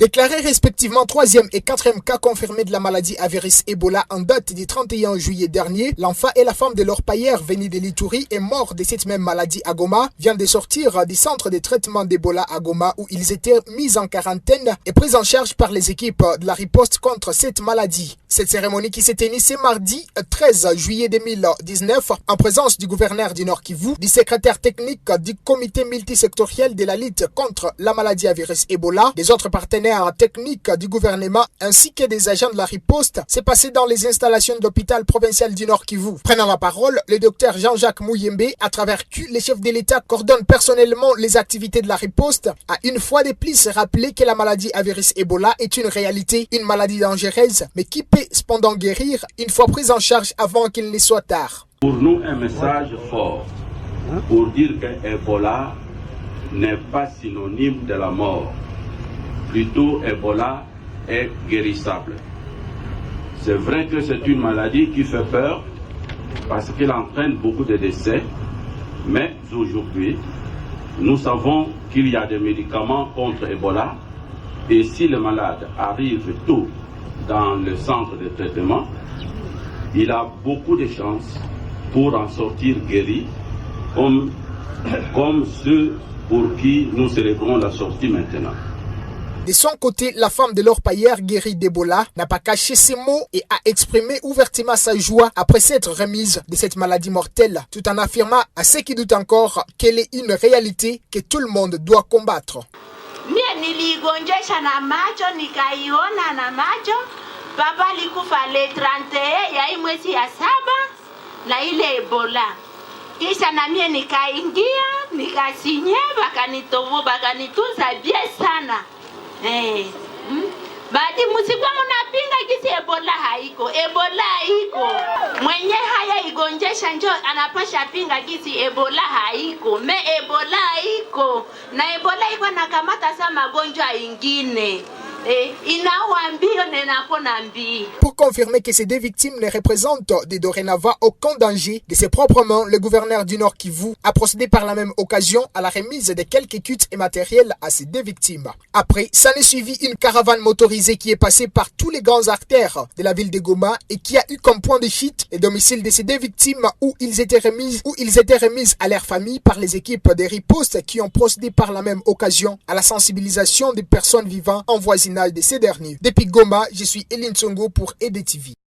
Déclarés respectivement 3e et 4e cas confirmés de la maladie à virus Ebola en date du 31 juillet dernier, l'enfant et la femme de l'orpailleur venus de l'Ituri et mort de cette même maladie à Goma viennent de sortir du centre de traitement d'Ebola à Goma où ils étaient mis en quarantaine et pris en charge par les équipes de la riposte contre cette maladie. Cette cérémonie qui s'est tenue ce mardi 13 juillet 2019 en présence du gouverneur du Nord Kivu, du secrétaire technique du comité multisectoriel de la lutte contre la maladie à virus Ebola, des autres partenaires techniques du gouvernement ainsi que des agents de la riposte s'est passé dans les installations de l'hôpital provincial du Nord Kivu. Prenant la parole, le docteur Jean-Jacques Mouyembe, à travers qui le chef de l'État coordonne personnellement les activités de la riposte, a une fois de plus rappelé que la maladie à virus Ebola est une réalité, une maladie dangereuse, mais qui peut cependant guérir une fois prise en charge avant qu'il ne soit tard. Pour nous, un message fort pour dire que Ebola n'est pas synonyme de la mort. Plutôt, Ebola est guérissable. C'est vrai que c'est une maladie qui fait peur parce qu'elle entraîne beaucoup de décès, mais aujourd'hui, nous savons qu'il y a des médicaments contre Ebola et si le malade arrive tôt dans le centre de traitement, il a beaucoup de chances pour en sortir guéri, comme ceux pour qui nous célébrons la sortie maintenant. De son côté, la femme de l'orpailleur guérie d'Ebola n'a pas caché ses mots et a exprimé ouvertement sa joie après s'être remise de cette maladie mortelle, tout en affirmant à ceux qui doutent encore qu'elle est une réalité que tout le monde doit combattre. Mie niligonjesha na macho nikaiona na macho. Papa alikufa le 31 ya hii mwezi ya 7 na ile Ebola. Kisha na mie nikaingia, nikasinye, bakanitunza bien sana. Baadi musikuwa munapinga kisi Ebola haiko. Ebola haiko. Mwenye haya igonjesha njo anapasha pinga kisi Ebola haiko. Me Ebola haiko. Na Ebola iko nakamata sa magonjwa ingine. Pour confirmer que ces deux victimes ne représentent de dorénavant aucun danger de ses propres mains, le gouverneur du Nord Kivu a procédé par la même occasion à la remise de quelques kits et matériels à ces deux victimes. Après, ça ne suivit une caravane motorisée qui est passée par tous les grands artères de la ville de Goma et qui a eu comme point de chute le domicile de ces deux victimes où ils étaient remis à leur famille par les équipes des ripostes qui ont procédé par la même occasion à la sensibilisation des personnes vivant en voisinage de ces derniers. Depuis Goma, je suis Eline Tsongo pour EDTV.